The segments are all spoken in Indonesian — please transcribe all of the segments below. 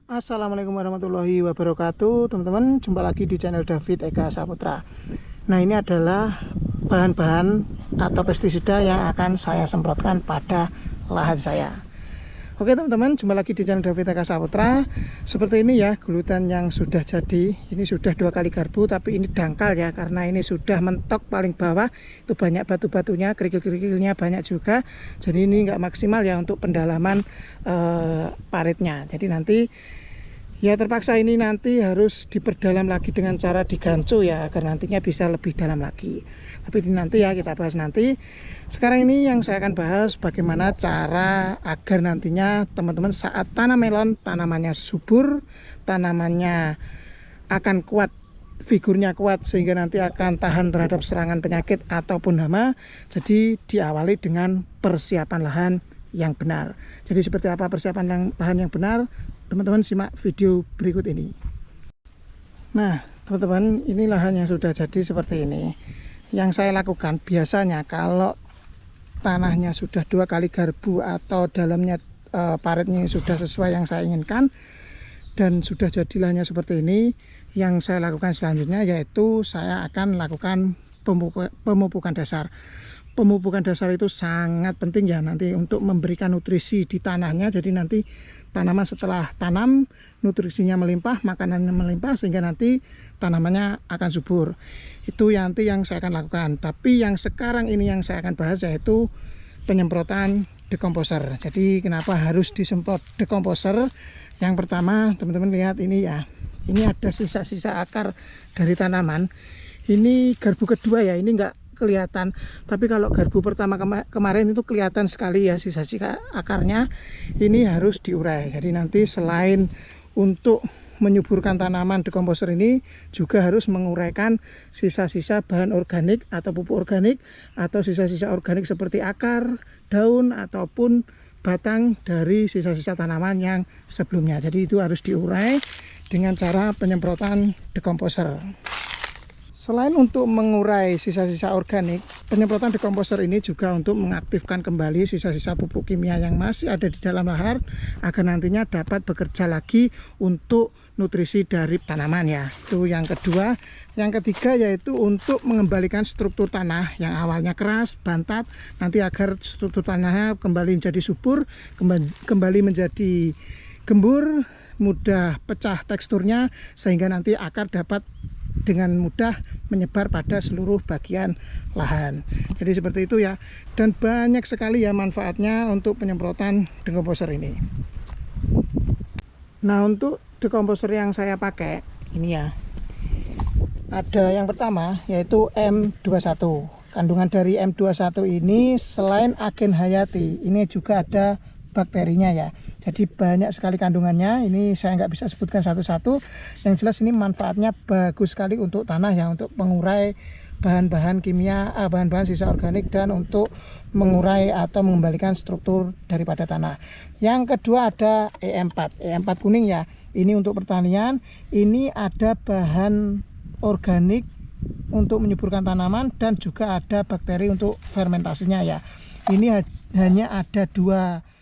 Assalamualaikum warahmatullahi wabarakatuh. Teman-teman, jumpa lagi di channel David Eka Saputra. Nah, ini adalah bahan-bahan atau pestisida yang akan saya semprotkan pada lahan saya. Oke teman-teman, jumpa lagi di channel David Eka Saputra. Seperti ini ya, gulutan yang sudah jadi. Ini sudah 2 kali garbu, tapi ini dangkal ya, karena ini sudah mentok paling bawah. Itu banyak batu-batunya, kerikil-kerikilnya banyak juga. Jadi ini nggak maksimal ya untuk pendalaman paritnya. Jadi nanti ya terpaksa ini nanti harus diperdalam lagi dengan cara digancu ya, agar nantinya bisa lebih dalam lagi. Tapi ini nanti ya kita bahas nanti. Sekarang ini yang saya akan bahas bagaimana cara agar nantinya teman-teman saat tanam melon, tanamannya subur, tanamannya akan kuat, figurnya kuat, sehingga nanti akan tahan terhadap serangan penyakit ataupun hama. Jadi diawali dengan persiapan lahan yang benar. Jadi seperti apa persiapan lahan yang benar? Teman-teman simak video berikut ini. Nah teman-teman, ini lahan yang sudah jadi seperti ini. Yang saya lakukan biasanya kalau tanahnya sudah 2 kali garbu atau dalamnya paritnya sudah sesuai yang saya inginkan dan sudah jadi lahannya seperti ini, yang saya lakukan selanjutnya yaitu saya akan lakukan pemupukan dasar. Pemupukan dasar itu sangat penting ya nanti untuk memberikan nutrisi di tanahnya. Jadi nanti tanaman setelah tanam nutrisinya melimpah, makanannya melimpah, sehingga nanti tanamannya akan subur. Itu nanti yang saya akan lakukan. Tapi yang sekarang ini yang saya akan bahas yaitu penyemprotan dekomposer. Jadi kenapa harus disemprot dekomposer? Yang pertama teman-teman lihat ini ya, ini ada sisa-sisa akar dari tanaman. Ini garbu kedua ya, ini enggak kelihatan, tapi kalau garbu pertama kemarin itu kelihatan sekali ya sisa-sisa akarnya. Ini harus diurai. Jadi nanti selain untuk menyuburkan tanaman, dekomposer ini juga harus menguraikan sisa-sisa bahan organik atau pupuk organik atau sisa-sisa organik seperti akar, daun ataupun batang dari sisa-sisa tanaman yang sebelumnya. Jadi itu harus diurai dengan cara penyemprotan dekomposer. Selain untuk mengurai sisa-sisa organik, penyemprotan dekomposer ini juga untuk mengaktifkan kembali sisa-sisa pupuk kimia yang masih ada di dalam lahan agar nantinya dapat bekerja lagi untuk nutrisi dari tanaman ya. Itu yang kedua. Yang ketiga yaitu untuk mengembalikan struktur tanah yang awalnya keras, bantat, nanti agar struktur tanahnya kembali menjadi subur, kembali menjadi gembur, mudah pecah teksturnya, sehingga nanti akar dapat dengan mudah menyebar pada seluruh bagian lahan. Jadi seperti itu ya, dan banyak sekali ya manfaatnya untuk penyemprotan dekomposer ini. Nah untuk dekomposer yang saya pakai ini ya, ada yang pertama yaitu M21. Kandungan dari M21 ini selain agen hayati, ini juga ada bakterinya ya. Jadi banyak sekali kandungannya. Ini saya nggak bisa sebutkan satu-satu. Yang jelas ini manfaatnya bagus sekali untuk tanah ya, untuk mengurai bahan-bahan kimia, bahan-bahan sisa organik, dan untuk mengurai atau mengembalikan struktur daripada tanah. Yang kedua ada E4. E4 kuning ya. Ini untuk pertanian. Ini ada bahan organik untuk menyuburkan tanaman dan juga ada bakteri untuk fermentasinya ya. Ini hanya ada 2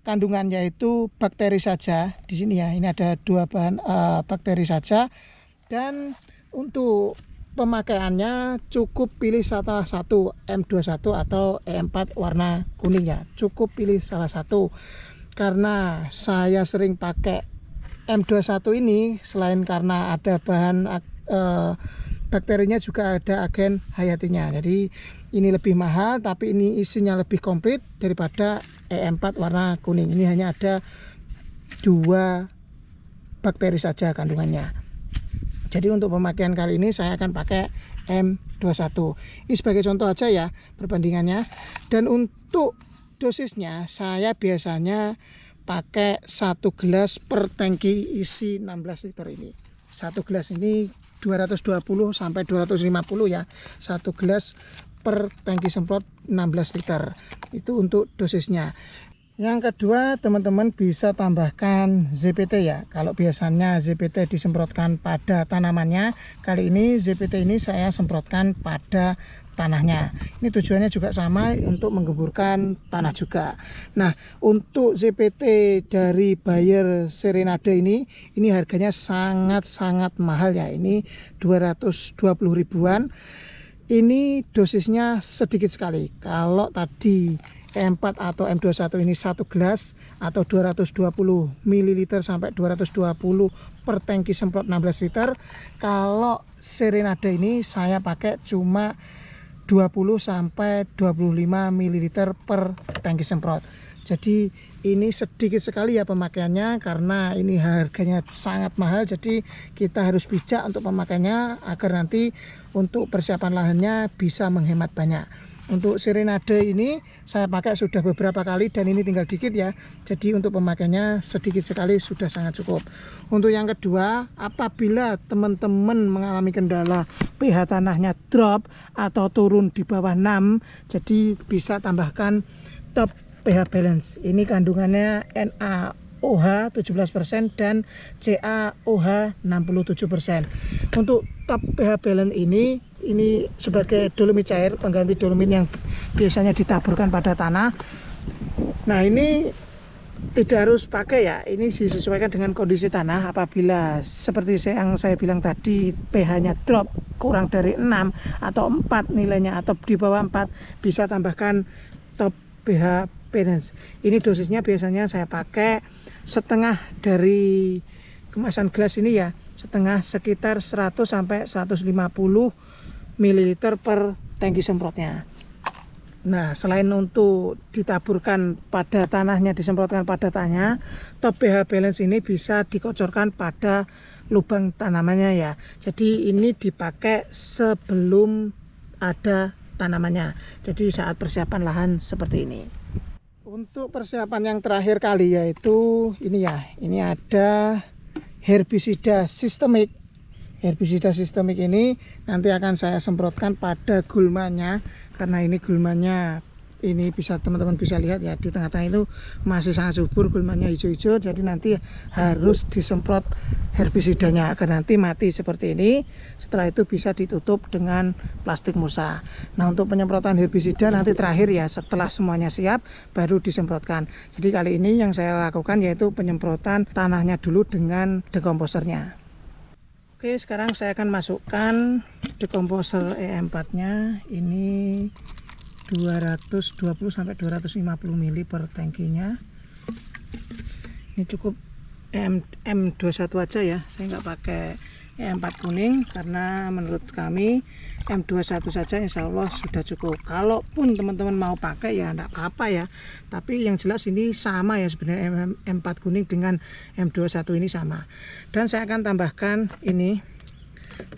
kandungan yaitu bakteri saja di sini ya. Ini ada 2 bahan bakteri saja, dan untuk pemakaiannya cukup pilih salah satu, M21 atau E4 warna kuning ya. Cukup pilih salah satu, karena saya sering pakai M21 ini selain karena ada bahan bakterinya juga ada agen hayatinya. Jadi ini lebih mahal, tapi ini isinya lebih komplit daripada E4 warna kuning. Ini hanya ada 2 bakteri saja kandungannya. Jadi untuk pemakaian kali ini saya akan pakai M21. Ini sebagai contoh aja ya perbandingannya. Dan untuk dosisnya saya biasanya pakai 1 gelas per tangki isi 16 liter ini. 1 gelas ini 220 sampai 250 ya. 1 gelas per tangki semprot 16 liter. Itu untuk dosisnya. Yang kedua teman-teman bisa tambahkan ZPT ya. Kalau biasanya ZPT disemprotkan pada tanamannya, kali ini ZPT ini saya semprotkan pada tanahnya. Ini tujuannya juga sama, untuk menggemburkan tanah juga. Nah, untuk ZPT dari buyer Serenade ini harganya sangat-sangat mahal ya. Ini 220 ribuan. Ini dosisnya sedikit sekali. Kalau tadi E4 atau M21 ini 1 gelas atau 220 ml sampai 220 per tangki semprot 16 liter. Kalau Serenade ini saya pakai cuma 20 sampai 25 ml per tangki semprot. Jadi ini sedikit sekali ya pemakaiannya, karena ini harganya sangat mahal. Jadi kita harus bijak untuk pemakaiannya agar nanti untuk persiapan lahannya bisa menghemat banyak. Untuk Serenade ini saya pakai sudah beberapa kali dan ini tinggal dikit ya. Jadi untuk pemakaiannya sedikit sekali sudah sangat cukup. Untuk yang kedua, apabila teman-teman mengalami kendala pH tanahnya drop atau turun di bawah 6, jadi bisa tambahkan top pH balance. Ini kandungannya NaOH 17% dan CaOH 67%. Untuk top pH balance ini sebagai dolomit cair, pengganti dolomit yang biasanya ditaburkan pada tanah. Nah, ini tidak harus pakai ya, ini disesuaikan dengan kondisi tanah. Apabila seperti yang saya bilang tadi, pH-nya drop kurang dari 6 atau 4 nilainya, atau di bawah 4, bisa tambahkan top pH balance. Ini dosisnya biasanya saya pakai setengah dari kemasan gelas ini ya, setengah, sekitar 100 sampai 150 ml per tangki semprotnya. Nah, selain untuk ditaburkan pada tanahnya, disemprotkan pada tanahnya, top pH balance ini bisa dikocorkan pada lubang tanamannya ya. Jadi ini dipakai sebelum ada tanamannya. Jadi saat persiapan lahan seperti ini. Untuk persiapan yang terakhir kali yaitu ini ya. Ini ada herbisida sistemik. Herbisida sistemik ini nanti akan saya semprotkan pada gulmanya, karena ini gulmanya ini bisa teman-teman bisa lihat ya, di tengah-tengah itu masih sangat subur, gulmanya hijau-hijau. Jadi nanti harus disemprot herbisidanya agar nanti mati seperti ini. Setelah itu bisa ditutup dengan plastik mulsa. Nah, untuk penyemprotan herbisida nanti terakhir ya, setelah semuanya siap baru disemprotkan. Jadi kali ini yang saya lakukan yaitu penyemprotan tanahnya dulu dengan dekomposernya. Oke, sekarang saya akan masukkan dekomposer E4 nya. Ini 220 sampai 250 ml per tangkinya. Ini cukup M21 aja ya, saya nggak pakai E4 kuning karena menurut kami M21 saja insya Allah sudah cukup. Kalaupun teman-teman mau pakai ya enggak apa-apa ya, tapi yang jelas ini sama ya sebenarnya, M4 kuning dengan M21 ini sama. Dan saya akan tambahkan ini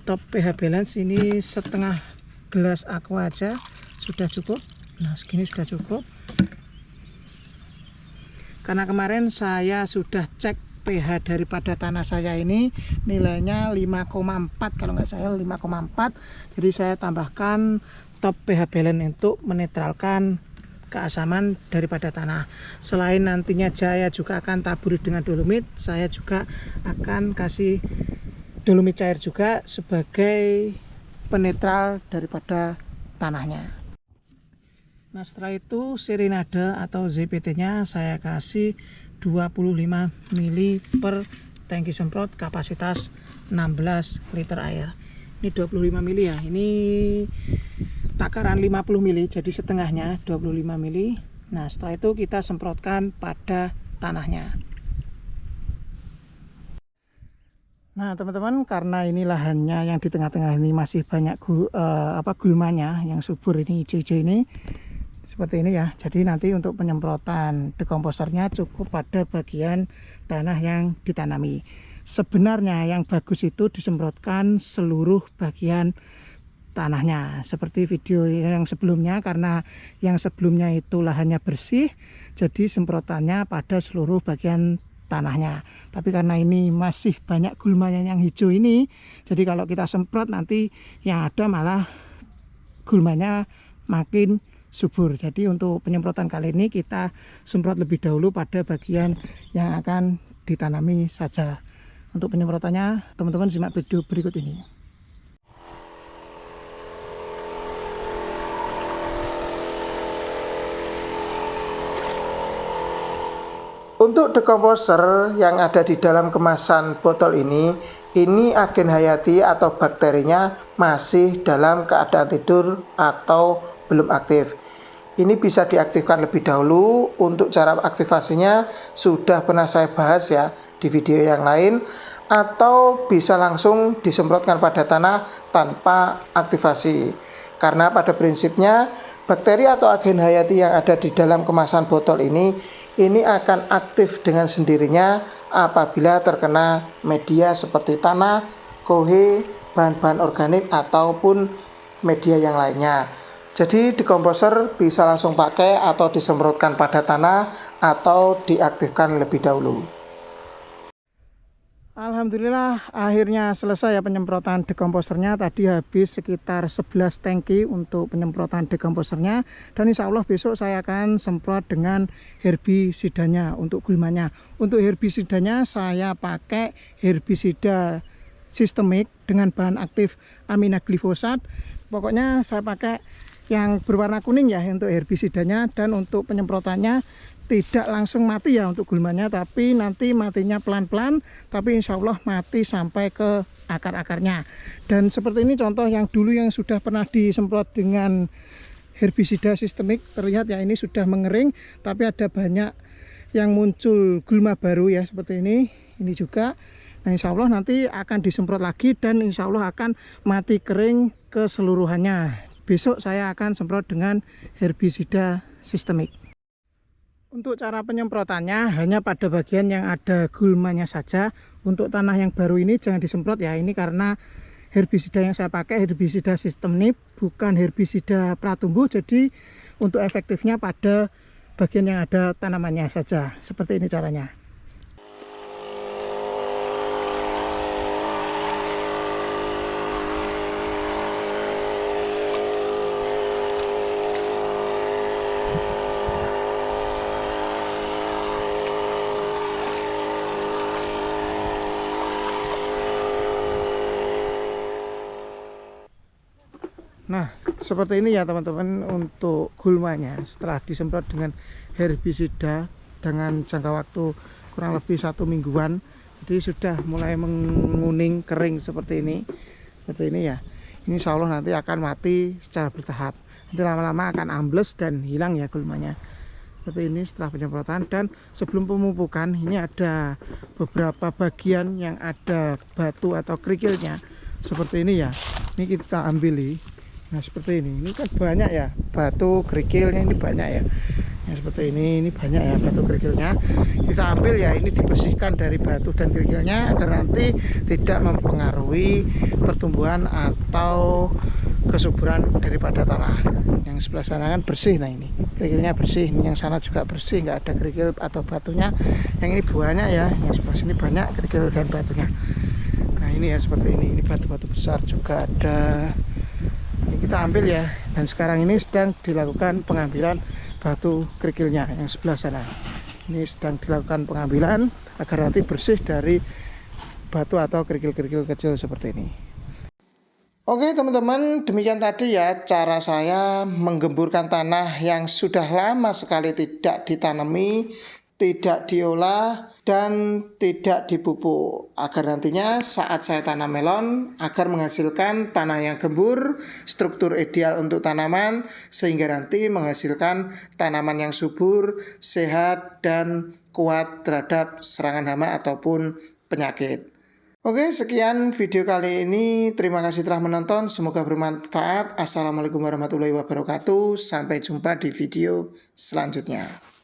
top pH balance, ini setengah gelas aqua aja sudah cukup. Nah, segini sudah cukup, karena kemarin saya sudah cek pH daripada tanah saya ini nilainya 5,4 kalau nggak salah, 5,4. Jadi saya tambahkan top pH balance untuk menetralkan keasaman daripada tanah. Selain nantinya saya juga akan taburi dengan dolomit, saya juga akan kasih dolomit cair juga sebagai penetral daripada tanahnya. Nah, setelah itu Serenade atau ZPT nya saya kasih 25 ml per tangki semprot kapasitas 16 liter air. Ini 25 ml ya, ini takaran 50 ml, jadi setengahnya 25 ml. Nah, setelah itu kita semprotkan pada tanahnya. Nah, teman-teman, karena ini lahannya yang di tengah-tengah ini masih banyak gulmanya yang subur, ini hijau-hijau ini seperti ini ya. Jadi nanti untuk penyemprotan dekomposernya cukup pada bagian tanah yang ditanami. Sebenarnya yang bagus itu disemprotkan seluruh bagian tanahnya seperti video yang sebelumnya, karena yang sebelumnya itu lahannya bersih, jadi semprotannya pada seluruh bagian tanahnya. Tapi karena ini masih banyak gulmanya yang hijau ini, jadi kalau kita semprot nanti yang ada malah gulmanya makin subur. Jadi untuk penyemprotan kali ini kita semprot lebih dahulu pada bagian yang akan ditanami saja. Untuk penyemprotannya teman-teman simak video berikut ini. Untuk dekomposer yang ada di dalam kemasan botol ini agen hayati atau bakterinya masih dalam keadaan tidur atau belum aktif. Ini bisa diaktifkan lebih dahulu. Untuk cara aktivasinya sudah pernah saya bahas ya di video yang lain, atau bisa langsung disemprotkan pada tanah tanpa aktivasi. Karena pada prinsipnya bakteri atau agen hayati yang ada di dalam kemasan botol ini akan aktif dengan sendirinya apabila terkena media seperti tanah, kohe, bahan-bahan organik ataupun media yang lainnya. Jadi dekomposer bisa langsung pakai atau disemprotkan pada tanah atau diaktifkan lebih dahulu. Alhamdulillah akhirnya selesai ya penyemprotan dekomposernya. Tadi habis sekitar 11 tangki untuk penyemprotan dekomposernya, dan insya Allah besok saya akan semprot dengan herbisidanya untuk gulmanya. Untuk herbisidanya saya pakai herbisida sistemik dengan bahan aktif aminoglifosat. Pokoknya saya pakai yang berwarna kuning ya untuk herbisidanya, dan untuk penyemprotannya tidak langsung mati ya untuk gulmanya, tapi nanti matinya pelan-pelan, tapi insya Allah mati sampai ke akar-akarnya. Dan seperti ini contoh yang dulu yang sudah pernah disemprot dengan herbisida sistemik, terlihat ya ini sudah mengering, tapi ada banyak yang muncul gulma baru ya seperti ini juga. Nah insya Allah nanti akan disemprot lagi dan insya Allah akan mati kering keseluruhannya. Besok saya akan semprot dengan herbisida sistemik. Untuk cara penyemprotannya hanya pada bagian yang ada gulmanya saja. Untuk tanah yang baru ini jangan disemprot ya, ini karena herbisida yang saya pakai herbisida sistemik, bukan herbisida pratumbuh. Jadi untuk efektifnya pada bagian yang ada tanamannya saja. Seperti ini caranya. Nah seperti ini ya teman-teman untuk gulmanya setelah disemprot dengan herbisida dengan jangka waktu kurang lebih 1 mingguan. Jadi sudah mulai menguning kering seperti ini ya. Ini insya Allah nanti akan mati secara bertahap, nanti lama-lama akan ambles dan hilang ya gulmanya. Seperti ini setelah penyemprotan. Dan sebelum pemupukan ini ada beberapa bagian yang ada batu atau kerikilnya seperti ini ya. Ini kita ambil nah seperti ini kan banyak ya batu kerikilnya, ini banyak ya. Nah seperti ini banyak ya batu kerikilnya. Kita ambil ya, ini dibersihkan dari batu dan kerikilnya agar nanti tidak mempengaruhi pertumbuhan atau kesuburan daripada tanah. Yang sebelah sana kan bersih, nah ini kerikilnya bersih, ini yang sana juga bersih, nggak ada kerikil atau batunya. Yang ini banyak ya, yang sebelah sini banyak kerikil dan batunya. Nah ini ya seperti ini batu-batu besar juga ada. Ini kita ambil ya, dan sekarang ini sedang dilakukan pengambilan batu kerikilnya yang sebelah sana. Ini sedang dilakukan pengambilan agar nanti bersih dari batu atau kerikil-kerikil kecil seperti ini. Oke teman-teman, demikian tadi ya cara saya menggemburkan tanah yang sudah lama sekali tidak ditanami, tidak diolah, dan tidak dipupuk, agar nantinya saat saya tanam melon agar menghasilkan tanah yang gembur, struktur ideal untuk tanaman, sehingga nanti menghasilkan tanaman yang subur, sehat, dan kuat terhadap serangan hama ataupun penyakit. Oke, sekian video kali ini. Terima kasih telah menonton, semoga bermanfaat. Assalamualaikum warahmatullahi wabarakatuh. Sampai jumpa di video selanjutnya.